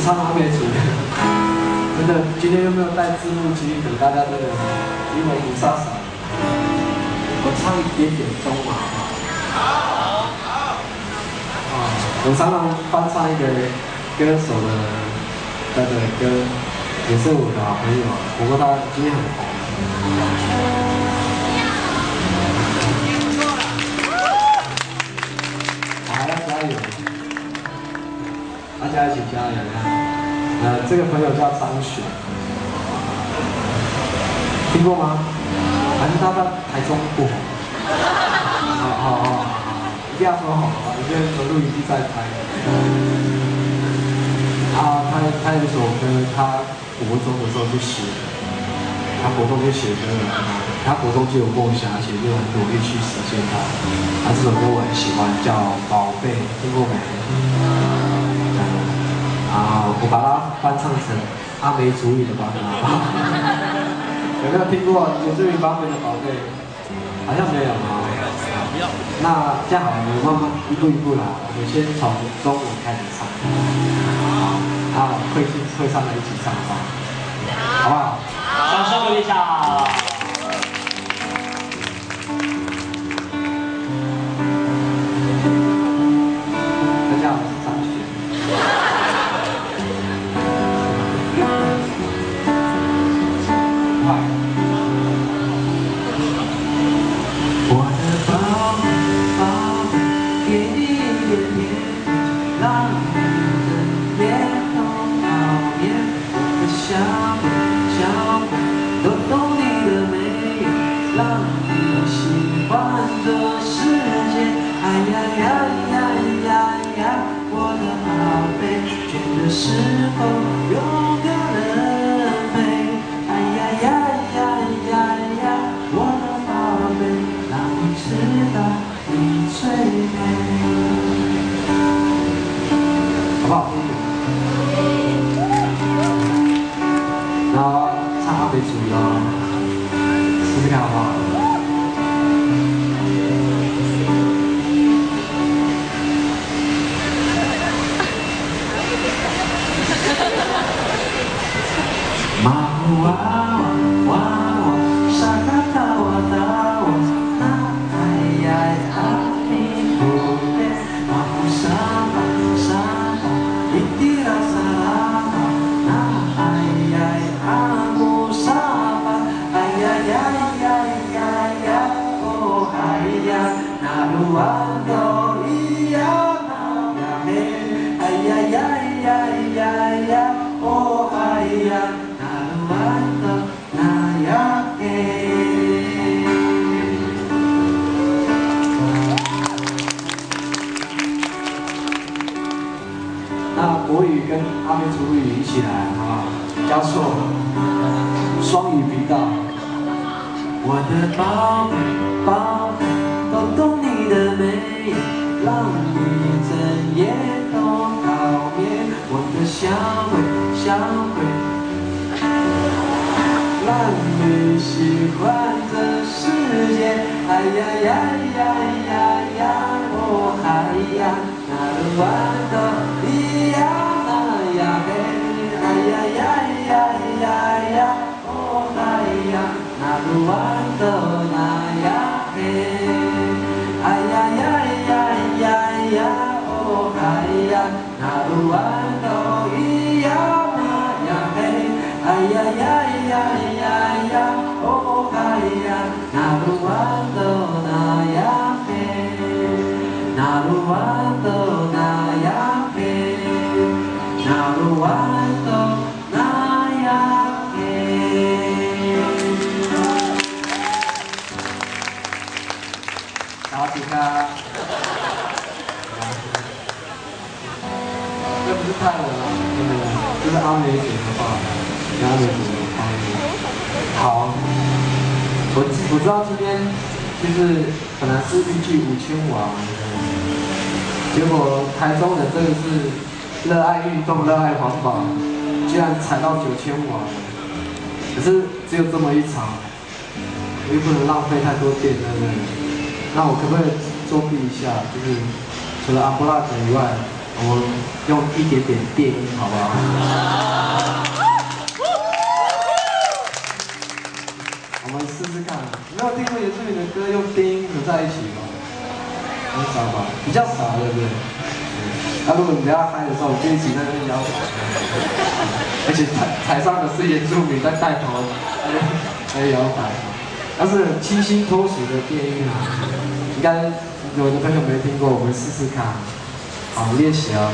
唱阿美族的，真的今天又没有带字幕机，等大家真的英文不飒飒。我唱一点点中嘛，我常常翻唱一个歌手的歌，也是我的好朋友，不过他今天很红。好，要加油！大家一起加油！这个朋友叫张雪，听过吗？还是他在台中不红？好，一定要说好啊！因为录影机在拍。他有一首歌，他国中的时候就写的，他国中就写歌了，他国中就有梦想，而且就很努力去实现它。这首歌我很喜欢，叫《宝贝》，听过没？我把它翻唱成阿美族语的版本，好不好？有没有听过原住民版本的《宝贝》？好像没有啊。那这样好了，我们慢慢一步一步来，我们先从中文开始唱。会上的一起上吧，好不好？掌声鼓励一下。大家好，我是张雪。我的宝贝，宝贝，给你一点点，让你的脸。小鬼，抖动你的眉，让你喜欢这世界。哎呀呀呀呀呀，我的宝贝，倦的时候有个人陪。哎呀呀呀呀呀，我的宝贝，让你知道你最美。好不好？然后唱阿美族语哦，试试看好不好？马虎娃娃娃娃，沙卡塔瓦塔瓦，那哎呀阿弥陀佛，马虎沙巴沙巴，伊蒂拉萨拉巴，那哎呀。阿姆沙巴，哎呀呀呀呀呀，哦哎呀，那鲁安多咿呀那呀嘿，哎呀呀呀呀呀，哦哎呀，那鲁安多那呀嘿。那国语跟阿美族语一起来，好不好？交错，双语频道。我的宝贝，宝贝，抖动你的眉，让你整夜都好眠。我的小鬼，小鬼，让你喜欢这世界。哎呀呀呀呀呀，哦嗨呀，那鲁安多咿呀那呀嘿。哎呀呀呀呀呀，哦哎呀，那鲁安多那呀嘿。哎呀呀呀呀呀，哦哎呀，那鲁安多咿呀那呀嘿。哎呀呀呀呀呀，哦哎呀，那鲁安多那呀嘿。那鲁安多那呀嘿。那鲁安多那呀嘿。好，请看。这不是泰文啊，这是阿美族的话，阿美族的方言。好，我知道今天就是本来是预计5000瓦，结果台中的这个是。热爱运动，热爱环保，居然踩到9000瓦，可是只有这么一场，我又不能浪费太多电，对不对？那我可不可以作弊一下？就是除了阿布拉德以外，我们用一点点电音，好不好？我们试试看。没有听过原住民的歌用电音合在一起吗？很少吧，比较少，对不对？那如果你们要嗨的时候，我们就一起在那边摇摆。而且台上的是原住民在带头，在摇摆。但是清新脱俗的电音啊，应该有的朋友没听过，我们试试看。好，练习哦。